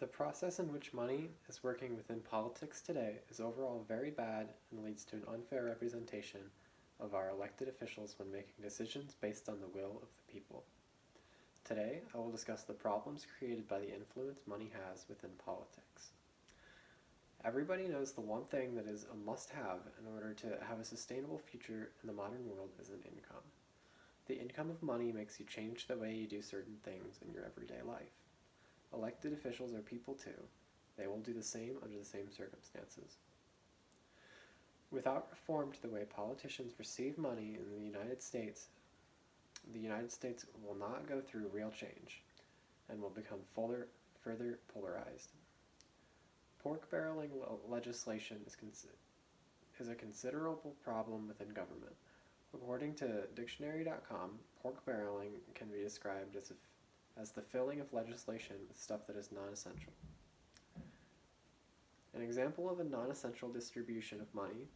The process in which money is working within politics today is overall very bad and leads to an unfair representation of our elected officials when making decisions based on the will of the people. Today, I will discuss the problems created by the influence money has within politics. Everybody knows the one thing that is a must-have in order to have a sustainable future in the modern world is an income. The income of money makes you change the way you do certain things in your everyday life. Elected officials are people too. They will do the same under the same circumstances. Without reform to the way politicians receive money in the United States will not go through real change and will become further polarized. Pork barreling legislation is a considerable problem within government. According to dictionary.com, pork barreling can be described as the filling of legislation with stuff that is non-essential. An example of a non-essential distribution of money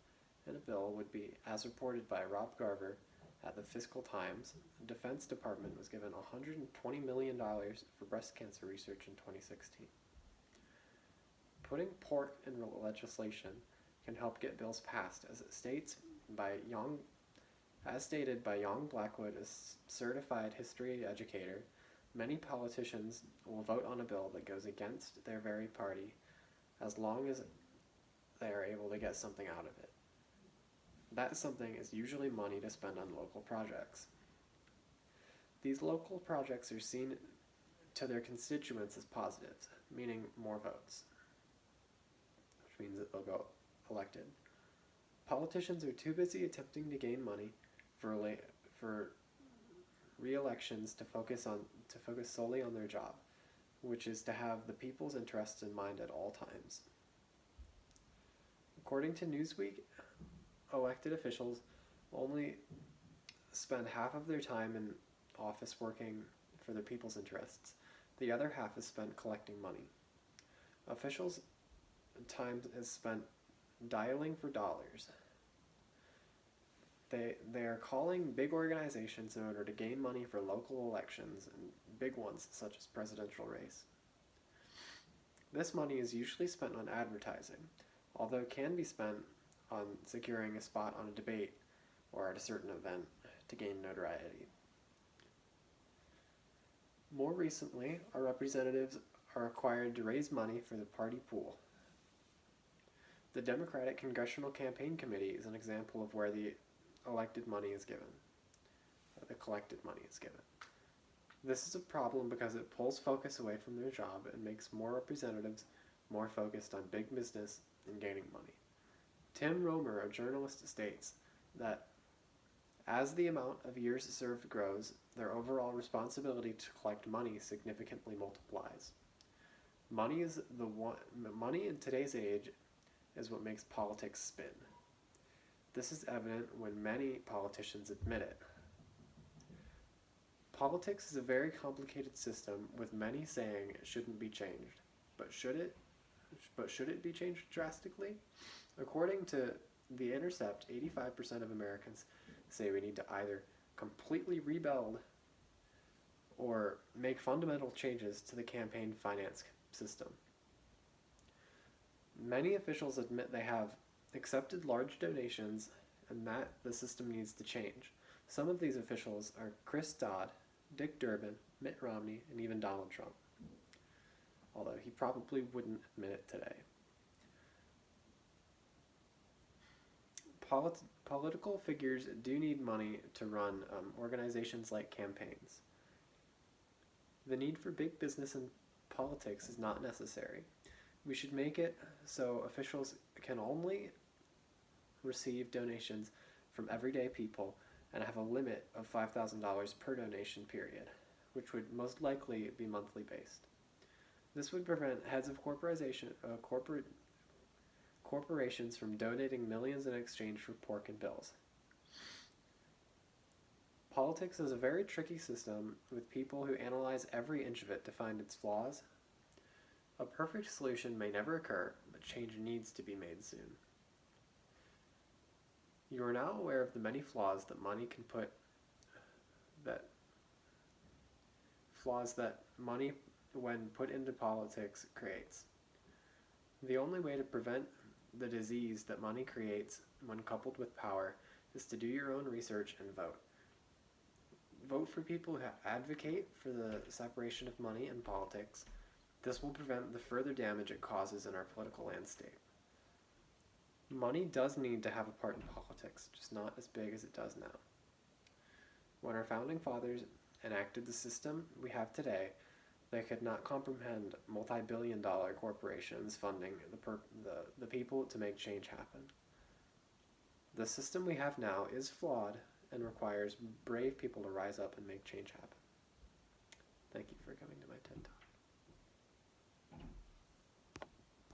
in a bill would be, as reported by Rob Garver at the Fiscal Times, the Defense Department was given $120 million for breast cancer research in 2016. Putting pork in legislation can help get bills passed, as stated by Young Blackwood, a certified history educator. Many politicians will vote on a bill that goes against their very party as long as they are able to get something out of it. That something is usually money to spend on local projects. These local projects are seen to their constituents as positives, meaning more votes, which means that they'll go elected. Politicians are too busy attempting to gain money for re-elections to focus solely on their job, which is to have the people's interests in mind at all times. According to Newsweek, elected officials only spend half of their time in office working for the people's interests. The other half is spent collecting money. Officials' time is spent dialing for dollars. They are calling big organizations in order to gain money for local elections and big ones such as presidential race. This money is usually spent on advertising, although it can be spent on securing a spot on a debate or at a certain event to gain notoriety. More recently, our representatives are required to raise money for the party pool. The Democratic Congressional Campaign Committee is an example of where the collected money is given. This is a problem because it pulls focus away from their job and makes more representatives more focused on big business and gaining money. Tim Romer, a journalist, states that as the amount of years served grows, their overall responsibility to collect money significantly multiplies. Money in today's age is what makes politics spin. This is evident when many politicians admit it. Politics is a very complicated system with many saying it shouldn't be changed. But should it be changed drastically? According to The Intercept, 85% of Americans say we need to either completely rebuild or make fundamental changes to the campaign finance system. Many officials admit they have accepted large donations and that the system needs to change. Some of these officials are Chris Dodd, Dick Durbin, Mitt Romney, and even Donald Trump, although he probably wouldn't admit it today. Political figures do need money to run organizations like campaigns. The need for big business in politics is not necessary. We should make it so officials can only receive donations from everyday people and have a limit of $5,000 per donation period, which would most likely be monthly based. This would prevent heads of corporations from donating millions in exchange for pork and bills. Politics is a very tricky system with people who analyze every inch of it to find its flaws. A perfect solution may never occur, but change needs to be made soon. You are now aware of the many flaws that money can put when put into politics, creates. The only way to prevent the disease that money creates when coupled with power is to do your own research and vote. Vote for people who advocate for the separation of money and politics. This will prevent the further damage it causes in our political landscape. Money does need to have a part in politics, just not as big as it does now. When our founding fathers enacted the system we have today, they could not comprehend multi-billion-dollar corporations funding the people to make change happen. The system we have now is flawed and requires brave people to rise up and make change happen. Thank you for coming down.